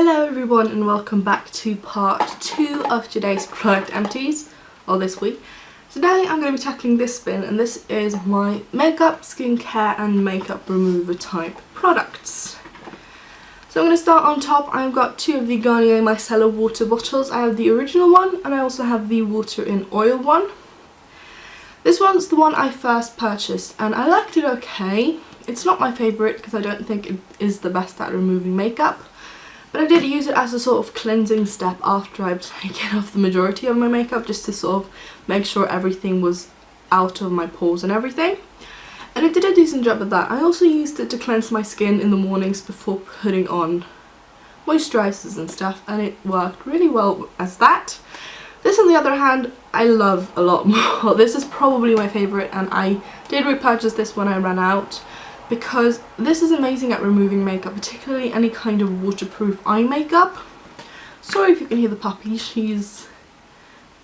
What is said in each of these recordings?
Hello everyone and welcome back to part 2 of today's product empties, or this week. Today I'm going to be tackling this bin, and this is my makeup, skincare and makeup remover type products. So I'm going to start on top. I've got two of the Garnier Micellar water bottles. I have the original one and I also have the water in oil one. This one's the one I first purchased and I liked it okay. It's not my favourite because I don't think it is the best at removing makeup. But I did use it as a sort of cleansing step after I've taken off the majority of my makeup, just to sort of make sure everything was out of my pores and everything. And it did a decent job at that. I also used it to cleanse my skin in the mornings before putting on moisturisers and stuff, and it worked really well as that. This on the other hand, I love a lot more. This is probably my favourite, and I did repurchase this when I ran out, because this is amazing at removing makeup, particularly any kind of waterproof eye makeup. Sorry if you can hear the puppy, she's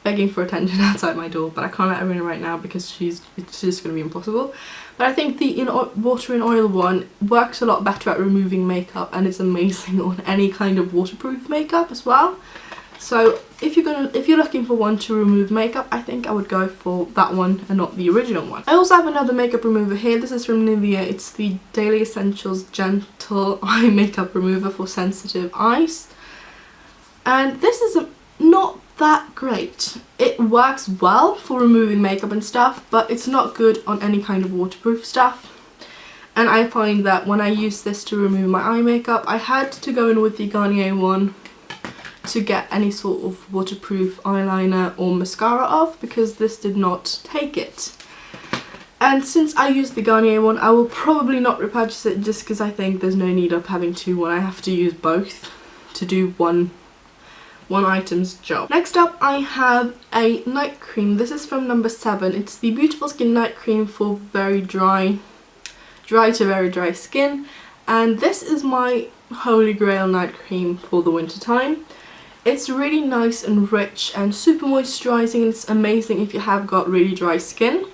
begging for attention outside my door, but I can't let her in right now because it's just going to be impossible. But I think the water in oil one works a lot better at removing makeup, and it's amazing on any kind of waterproof makeup as well. So if you're looking for one to remove makeup, I think I would go for that one and not the original one. I also have another makeup remover here. This is from Nivea. It's the Daily Essentials Gentle Eye Makeup Remover for sensitive eyes. And this is not that great. It works well for removing makeup and stuff, but it's not good on any kind of waterproof stuff. And I find that when I use this to remove my eye makeup, I had to go in with the Garnier one to get any sort of waterproof eyeliner or mascara off, because this did not take it. And since I used the Garnier one, I will probably not repurchase it, just because I think there's no need of having two when I have to use both to do one item's job. Next up I have a night cream. This is from number 7. It's the Beautiful Skin Night Cream for very dry to very dry skin, and this is my holy grail night cream for the winter time. It's really nice and rich and super moisturising, and it's amazing if you have got really dry skin.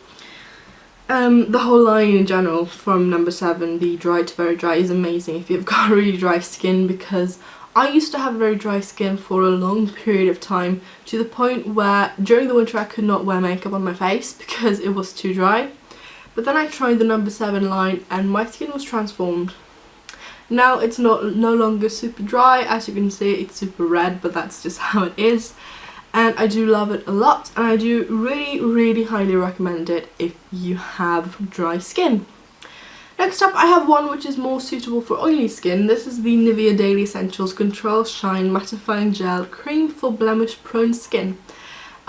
The whole line in general from number 7, the dry to very dry, is amazing if you've got really dry skin, because I used to have very dry skin for a long period of time, to the point where during the winter I could not wear makeup on my face because it was too dry. But then I tried the number 7 line and my skin was transformed. Now it's no longer super dry. As you can see, it's super red, but that's just how it is. And I do love it a lot, and I do really highly recommend it if you have dry skin. Next up I have one which is more suitable for oily skin. This is the Nivea Daily Essentials Control Shine Mattifying Gel Cream for blemish prone skin.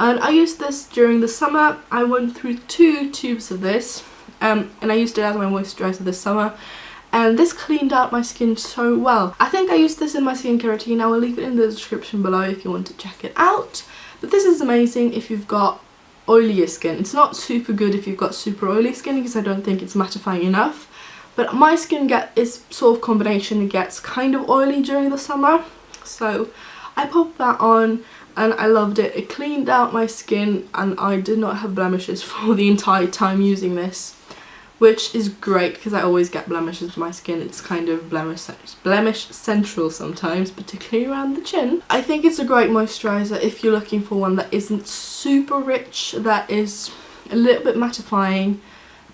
And I used this during the summer. I went through 2 tubes of this, and I used it as my moisturiser this summer. And this cleaned out my skin so well. I think I used this in my skincare routine. I will leave it in the description below if you want to check it out. But this is amazing if you've got oilier skin. It's not super good if you've got super oily skin, because I don't think it's mattifying enough. But my skin is sort of combination. It gets kind of oily during the summer. So I popped that on and I loved it. It cleaned out my skin and I did not have blemishes for the entire time using this, which is great because I always get blemishes on my skin. It's kind of blemish central sometimes, particularly around the chin. I think it's a great moisturiser if you're looking for one that isn't super rich, that is a little bit mattifying,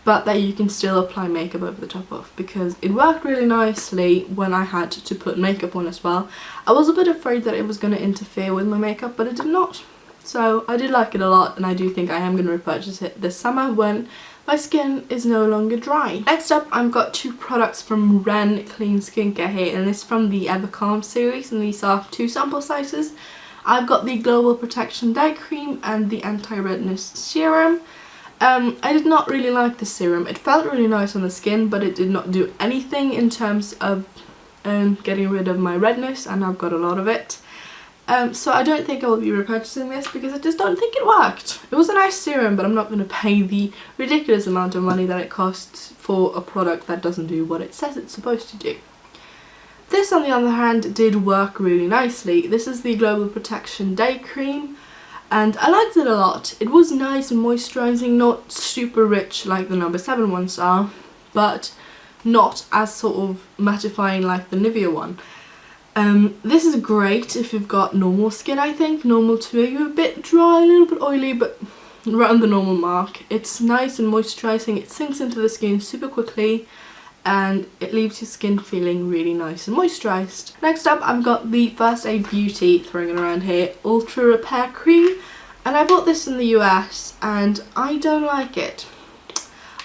but that you can still apply makeup over the top of, because it worked really nicely when I had to put makeup on as well. I was a bit afraid that it was going to interfere with my makeup, but it did not. So I did like it a lot, and I do think I am going to repurchase it this summer when my skin is no longer dry. Next up I've got 2 products from Ren Clean Skincare here, and this is from the Evercalm series, and these are 2 sample sizes. I've got the Global Protection Day Cream and the Anti-Redness Serum. I did not really like the serum. It felt really nice on the skin, but it did not do anything in terms of getting rid of my redness, and I've got a lot of it. So I don't think I will be repurchasing this because I just don't think it worked. It was a nice serum, but I'm not going to pay the ridiculous amount of money that it costs for a product that doesn't do what it says it's supposed to do. This on the other hand did work really nicely. This is the Global Protection Day Cream, and I liked it a lot. It was nice and moisturising, not super rich like the number 7 ones are, but not as sort of mattifying like the Nivea one. This is great if you've got normal skin, I think. Normal to maybe a bit dry, a little bit oily, but right on the normal mark. It's nice and moisturising. It sinks into the skin super quickly and it leaves your skin feeling really nice and moisturised. Next up, I've got the First Aid Beauty, throwing it around here, Ultra Repair Cream. And I bought this in the US and I don't like it.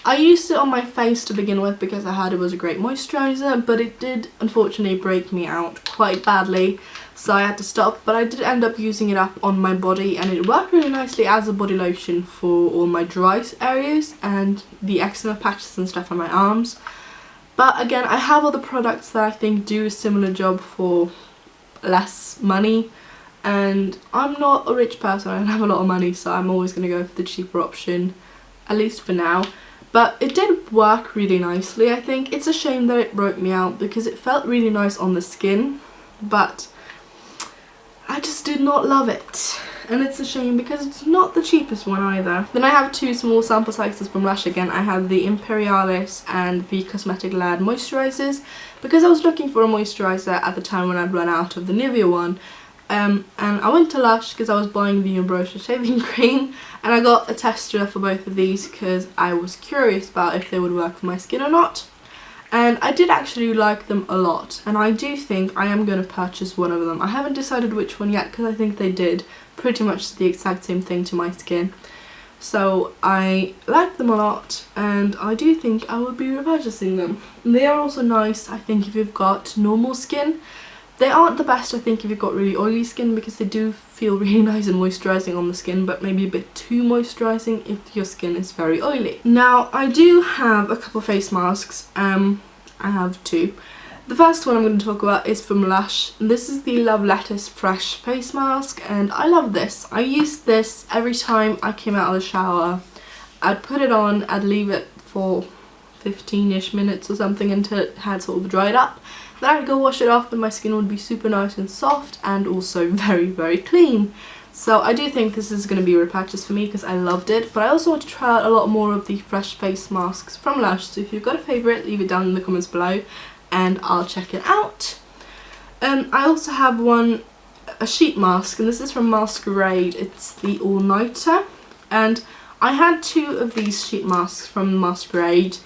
I used it on my face to begin with because I heard it was a great moisturiser, but it did unfortunately break me out quite badly, so I had to stop. But I did end up using it up on my body and it worked really nicely as a body lotion for all my dry areas and the eczema patches and stuff on my arms. But again, I have other products that I think do a similar job for less money. And I'm not a rich person, I don't have a lot of money, so I'm always going to go for the cheaper option, at least for now. But it did work really nicely, I think. It's a shame that it broke me out because it felt really nice on the skin, but I just did not love it. And it's a shame because it's not the cheapest one either. Then I have two small sample sizes from LUSH again. I have the Imperialis and the Cosmetic Lad moisturisers because I was looking for a moisturiser at the time when I'd run out of the Nivea one. And I went to LUSH because I was buying the Ambrosia shaving cream, and I got a tester for both of these because I was curious about if they would work for my skin or not. And I did actually like them a lot, and I do think I am going to purchase one of them. I haven't decided which one yet because I think they did pretty much the exact same thing to my skin. So I like them a lot and I do think I will be repurchasing them. They are also nice, I think, if you've got normal skin. They aren't the best, I think, if you've got really oily skin because they do feel really nice and moisturising on the skin, but maybe a bit too moisturising if your skin is very oily. Now, I do have a couple face masks. I have two. The first one I'm going to talk about is from LUSH. This is the Love Lettuce Fresh Face Mask, and I love this. I used this every time I came out of the shower. I'd put it on, I'd leave it for 15-ish minutes or something until it had sort of dried up. Then I'd go wash it off and my skin would be super nice and soft and also very, very clean. So I do think this is going to be a repurchase for me because I loved it. But I also want to try out a lot more of the fresh face masks from LUSH. So if you've got a favourite, leave it down in the comments below and I'll check it out. I also have a sheet mask, and this is from Maskeraide. It's the All Nighter. And I had two of these sheet masks from Maskeraide.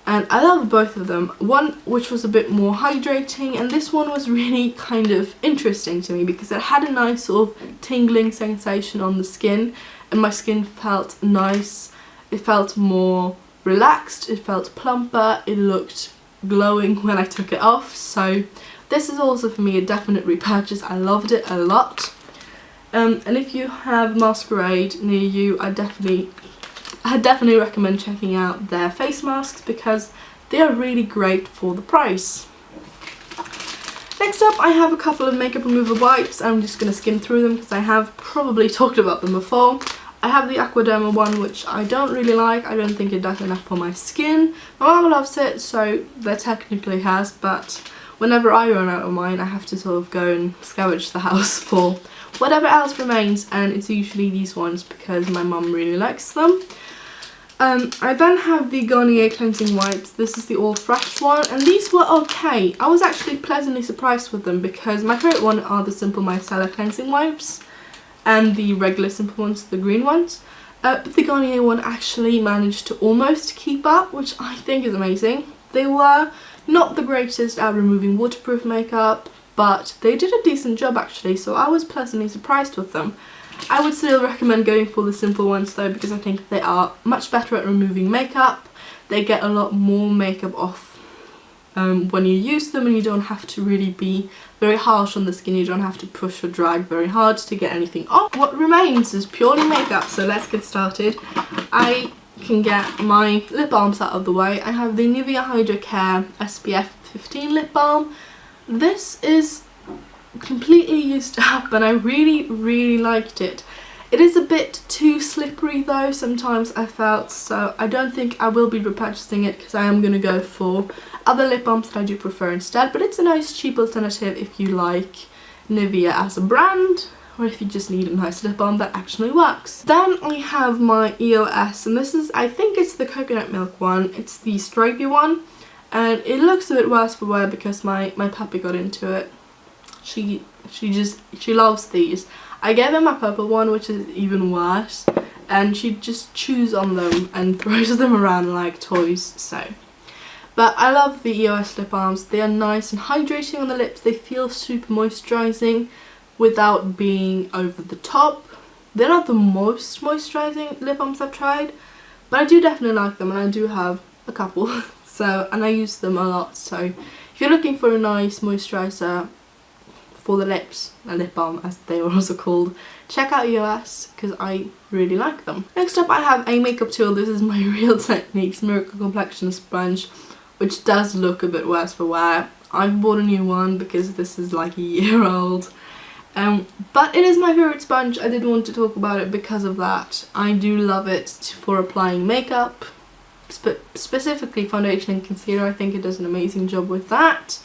And I love both of them. One which was a bit more hydrating, and this one was really kind of interesting to me because it had a nice sort of tingling sensation on the skin, and my skin felt nice. It felt more relaxed, it felt plumper, it looked glowing when I took it off. So this is also for me a definite repurchase. I loved it a lot. And if you have Maskeraide near you, I definitely recommend checking out their face masks because they are really great for the price. Next up, I have a couple of makeup remover wipes. I'm just going to skim through them because I have probably talked about them before. I have the Aqua Derma one, which I don't really like. I don't think it does enough for my skin. My mum loves it, so that technically has, but whenever I run out of mine, I have to sort of go and scavenge the house for whatever else remains, and it's usually these ones because my mum really likes them. I then have the Garnier cleansing wipes. This is the all fresh one, and these were okay. I was actually pleasantly surprised with them because my favourite one are the simple Micellar cleansing wipes and the regular simple ones, the green ones. But the Garnier one actually managed to almost keep up, which I think is amazing. They were not the greatest at removing waterproof makeup, but they did a decent job actually, so I was pleasantly surprised with them. I would still recommend going for the simple ones though because I think they are much better at removing makeup. They get a lot more makeup off when you use them, and you don't have to really be very harsh on the skin. You don't have to push or drag very hard to get anything off. What remains is purely makeup, so let's get started. I can get my lip balms out of the way. I have the Nivea Hydra Care SPF 15 lip balm. This is completely used up and I really liked it. It is a bit too slippery though sometimes, I felt, so I don't think I will be repurchasing it because I am going to go for other lip balms that I do prefer instead. But it's a nice cheap alternative if you like Nivea as a brand, or if you just need a nice lip balm that actually works. Then I have my EOS, and this is, I think it's the coconut milk one. It's the stripy one, and it looks a bit worse for wear because my puppy got into it. She loves these. I gave her my purple one, which is even worse, and she just chews on them and throws them around like toys. So, but I love the EOS lip balms. They are nice and hydrating on the lips. They feel super moisturizing without being over the top. They're not the most moisturizing lip balms I've tried, but I do definitely like them, and I do have a couple. So, and I use them a lot. So if you're looking for a nice moisturizer for the lips, a lip balm as they are also called, check out EOS because I really like them. Next up I have a makeup tool. This is my Real Techniques Miracle Complexion Sponge, which does look a bit worse for wear. I've bought a new one because this is like a year old. But it is my favourite sponge. I did want to talk about it because of that. I do love it for applying makeup, specifically foundation and concealer. I think it does an amazing job with that.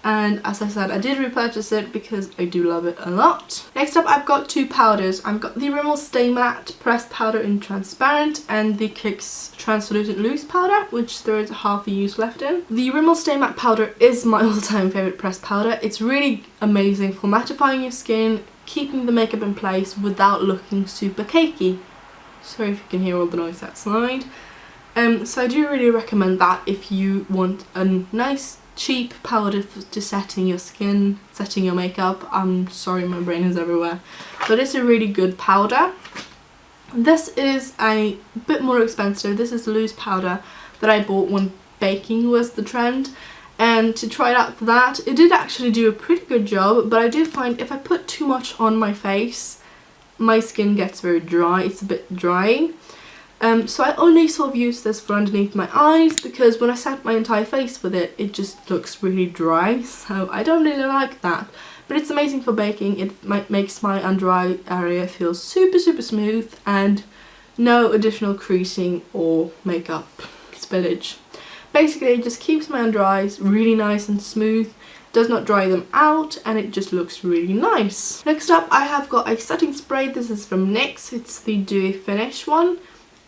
And as I said, I did repurchase it because I do love it a lot. Next up I've got two powders. I've got the Rimmel Stay Matte Pressed Powder in Transparent and the Kix Translucent Loose Powder, which there is half a use left in. The Rimmel Stay Matte Powder is my all-time favourite pressed powder. It's really amazing for mattifying your skin, keeping the makeup in place without looking super cakey. Sorry if you can hear all the noise outside. So I do really recommend that if you want a nice cheap powder to setting your skin, setting your makeup. I'm sorry, my brain is everywhere, but it's a really good powder. This is a bit more expensive. This is loose powder that I bought when baking was the trend, and to try it out for that, it did actually do a pretty good job, but I do find if I put too much on my face, my skin gets very dry. It's a bit drying. So I only sort of use this for underneath my eyes because when I set my entire face with it, it just looks really dry. So I don't really like that. But it's amazing for baking. It makes my under eye area feel super smooth and no additional creasing or makeup spillage. Basically it just keeps my under eyes really nice and smooth, does not dry them out, and it just looks really nice. Next up I have got a setting spray. This is from NYX. It's the Dewy Finish one.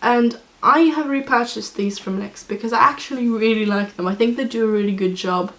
And I have repurchased these from NYX because I actually really like them. I think they do a really good job.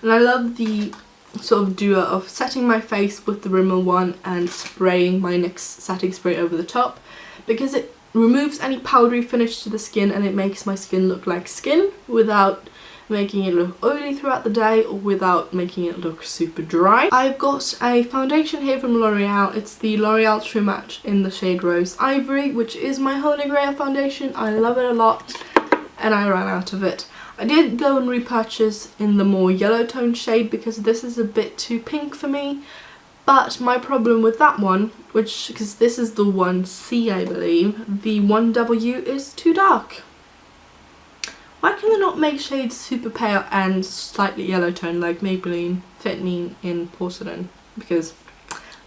And I love the sort of duo of setting my face with the Rimmel one and spraying my NYX setting spray over the top, because it removes any powdery finish to the skin and it makes my skin look like skin without making it look oily throughout the day or without making it look super dry. I've got a foundation here from Loreal. It's the L'Oreal True Match in the shade Rose Ivory, which is my holy grail foundation. I love it a lot and I ran out of it. I did go and repurchase in the more yellow tone shade because this is a bit too pink for me. But my problem with that one, because this is the 1C I believe, the 1W is too dark. Why can they not make shades super pale and slightly yellow tone like Maybelline Fit Me in Porcelain? Because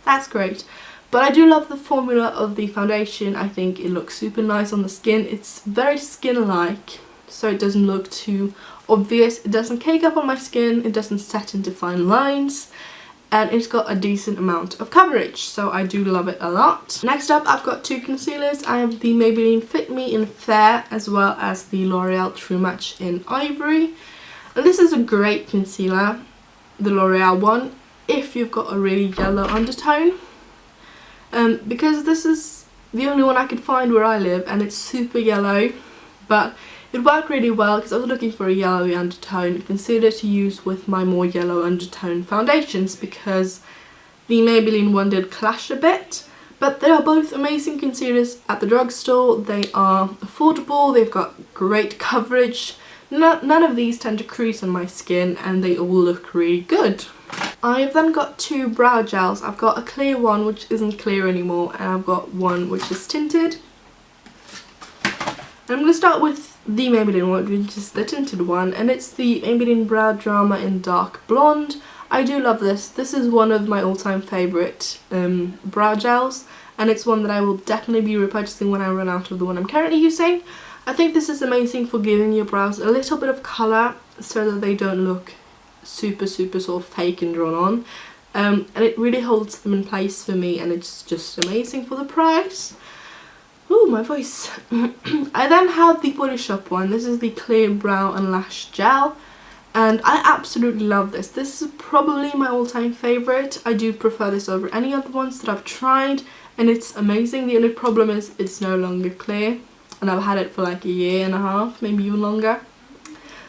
that's great. But I do love the formula of the foundation. I think it looks super nice on the skin. It's very skin-like, so it doesn't look too obvious. It doesn't cake up on my skin. It doesn't set into fine lines. And it's got a decent amount of coverage, so I do love it a lot. Next up I've got two concealers. I have the Maybelline Fit Me in Fair as well as the L'Oreal True Match in Ivory. And this is a great concealer, the L'Oreal one, if you've got a really yellow undertone. Because this is the only one I could find where I live and it's super yellow, but it worked really well because I was looking for a yellowy undertone concealer to use with my more yellow undertone foundations, because the Maybelline one did clash a bit. But they are both amazing concealers at the drugstore. They are affordable, they've got great coverage. None of these tend to crease on my skin and they all look really good. I've then got two brow gels. I've got a clear one which isn't clear anymore, and I've got one which is tinted. And I'm going to start with the Maybelline one, which is the tinted one, and it's the Maybelline Brow Drama in Dark Blonde. I do love this. This is one of my all-time favourite brow gels, and it's one that I will definitely be repurchasing when I run out of the one I'm currently using. I think this is amazing for giving your brows a little bit of colour so that they don't look super sort of fake and drawn on. And it really holds them in place for me, and it's just amazing for the price. Ooh, my voice. I then have the Body Shop one. This is the Clear Brow and Lash Gel. and I absolutely love this. This is probably my all-time favourite. I do prefer this over any other ones that I've tried, and it's amazing. The only problem is it's no longer clear, and I've had it for like a year and a half, maybe even longer.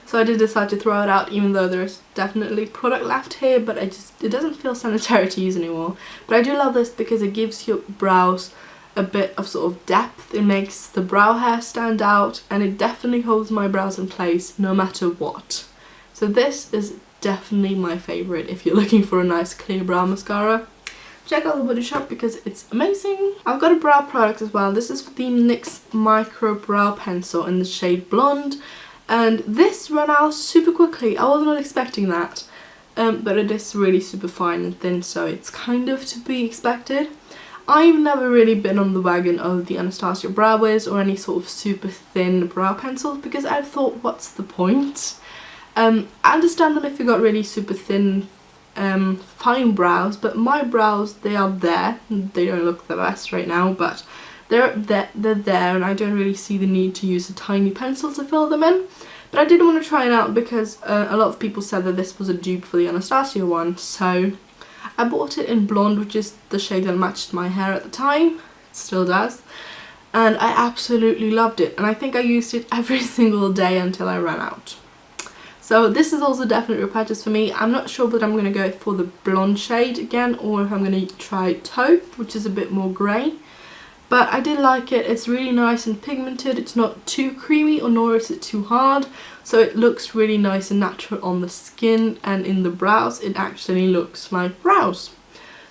So I did decide to throw it out, even though there's definitely product left here, but it doesn't feel sanitary to use anymore. But I do love this because it gives your brows a bit of sort of depth. It makes the brow hair stand out, and it definitely holds my brows in place no matter what. So this is definitely my favourite if you're looking for a nice clear brow mascara. Check out the Body Shop because it's amazing. I've got a brow product as well. This is the NYX Micro Brow Pencil in the shade Blonde. And this ran out super quickly. I was not expecting that. But it is really super fine and thin, so it's kind of to be expected. I've never really been on the wagon of the Anastasia Brow Wiz or any sort of super thin brow pencils, because I've thought, what's the point? I understand that if you've got really super thin fine brows, but my brows, they are there. They don't look the best right now, but they're there, and I don't really see the need to use a tiny pencil to fill them in. But I did want to try it out because a lot of people said that this was a dupe for the Anastasia one, so I bought it in Blonde, which is the shade that matched my hair at the time. It still does. And I absolutely loved it, and I think I used it every single day until I ran out. So this is also definitely a purchase for me. I'm not sure whether I'm going to go for the blonde shade again, or if I'm going to try taupe, which is a bit more grey. But I did like it. It's really nice and pigmented. It's not too creamy, or nor is it too hard. So it looks really nice and natural on the skin, and in the brows it actually looks like brows.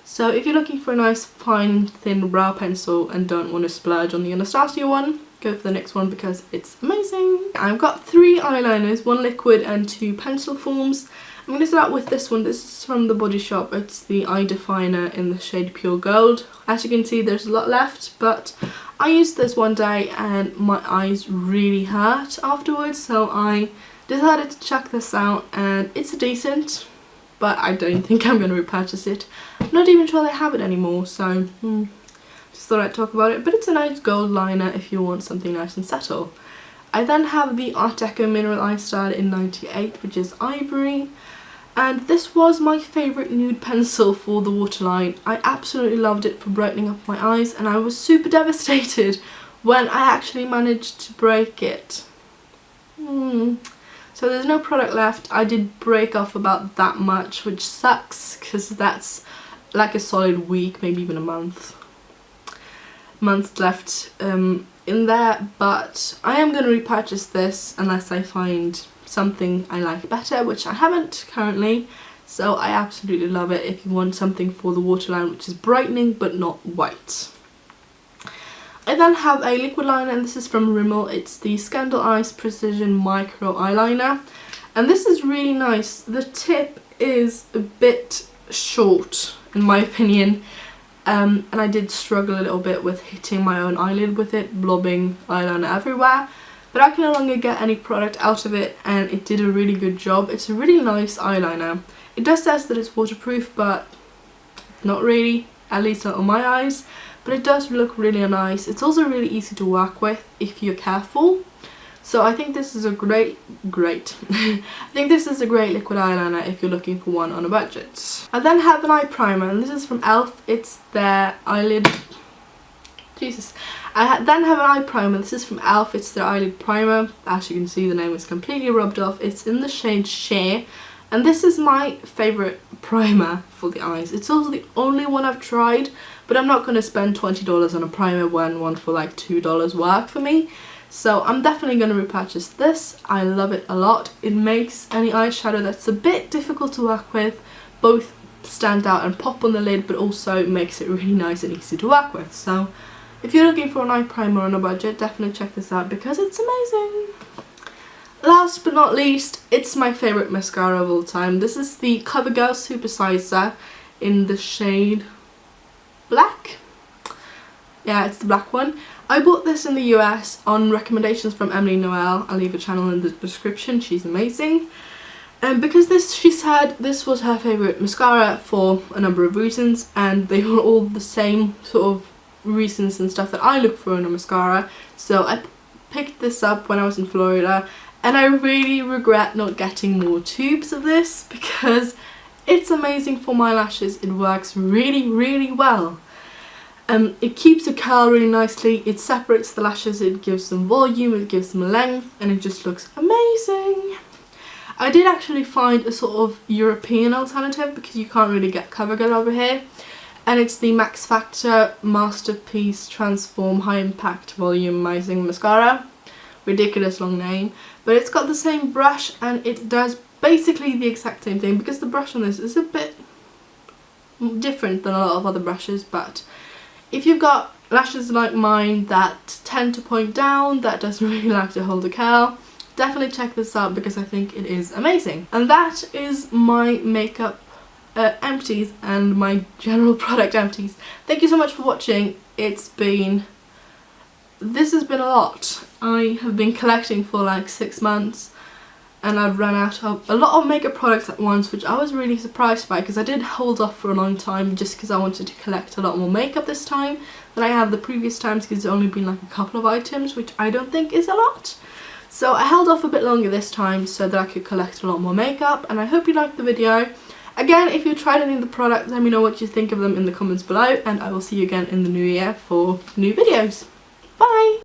So if you're looking for a nice fine thin brow pencil and don't want to splurge on the Anastasia one, go for the next one because it's amazing. I've got 3 eyeliners, 1 liquid and 2 pencil forms. I'm going to start with this one. This is from the Body Shop. It's the eye definer in the shade Pure Gold. As you can see, there's a lot left, but I used this one day and my eyes really hurt afterwards, so I decided to check this out, and it's decent, but I don't think I'm going to repurchase it. I'm not even sure they have it anymore, so just thought I'd talk about it. But it's a nice gold liner if you want something nice and subtle. I then have the Art Deco Mineral Eye Style in 98, which is Ivory. And this was my favourite nude pencil for the waterline. I absolutely loved it for brightening up my eyes, and I was super devastated when I actually managed to break it. So there's no product left. I did break off about that much, which sucks because that's like a solid week, maybe even a month left in there. But I am going to repurchase this unless I find something I like better, which I haven't currently. So I absolutely love it if you want something for the waterline which is brightening but not white. I then have a liquid liner, and this is from Rimmel. It's the Scandal Eyes Precision Micro Eyeliner, and this is really nice. The tip is a bit short in my opinion, and I did struggle a little bit with hitting my own eyelid with it, blobbing eyeliner everywhere. But I can no longer get any product out of it, and it did a really good job. It's a really nice eyeliner. It does say that it's waterproof, but not really, at least not on my eyes. But it does look really nice. It's also really easy to work with if you're careful. So I think this is a great I think this is a great liquid eyeliner if you're looking for one on a budget. I then have an eye primer, and this is from e.l.f. It's their eyelid... Jesus. I then have an eye primer. This is from e.l.f. It's their eyelid primer. As you can see, the name is completely rubbed off. It's in the shade Sheer, and this is my favourite primer for the eyes. It's also the only one I've tried, but I'm not going to spend $20 on a primer when one for like $2 work for me. So I'm definitely going to repurchase this. I love it a lot. It makes any eyeshadow that's a bit difficult to work with both stand out and pop on the lid, but also makes it really nice and easy to work with. So if you're looking for an eye primer on a budget, definitely check this out because it's amazing. Last but not least, it's my favourite mascara of all time. This is the CoverGirl Supersizer in the shade Black. Yeah, it's the black one. I bought this in the US on recommendations from Emily Noel. I'll leave a channel in the description. She's amazing. And because she said this was her favourite mascara for a number of reasons, and they were all the same sort of reasons and stuff that I look for in a mascara. So I picked this up when I was in Florida, And I really regret not getting more tubes of this because it's amazing for my lashes. It works really, really well. It keeps a curl really nicely, it separates the lashes, it gives them volume, it gives them length, and it just looks amazing. I did actually find a sort of European alternative because you can't really get CoverGirl over here. And it's the Max Factor Masterpiece Transform High Impact Volumizing Mascara. Ridiculous long name. But it's got the same brush and it does basically the exact same thing, because the brush on this is a bit different than a lot of other brushes. But if you've got lashes like mine that tend to point down, that doesn't really like to hold a curl, definitely check this out because I think it is amazing. And that is my makeup empties and my general product empties. Thank you so much for watching. This has been a lot. I have been collecting for like 6 months and I've run out of a lot of makeup products at once, which I was really surprised by because I did hold off for a long time just because I wanted to collect a lot more makeup this time than I have the previous times, because it's only been like a couple of items, which I don't think is a lot. So I held off a bit longer this time so that I could collect a lot more makeup, and I hope you liked the video. Again, if you tried any of the products, let me know what you think of them in the comments below, and I will see you again in the new year for new videos. Bye!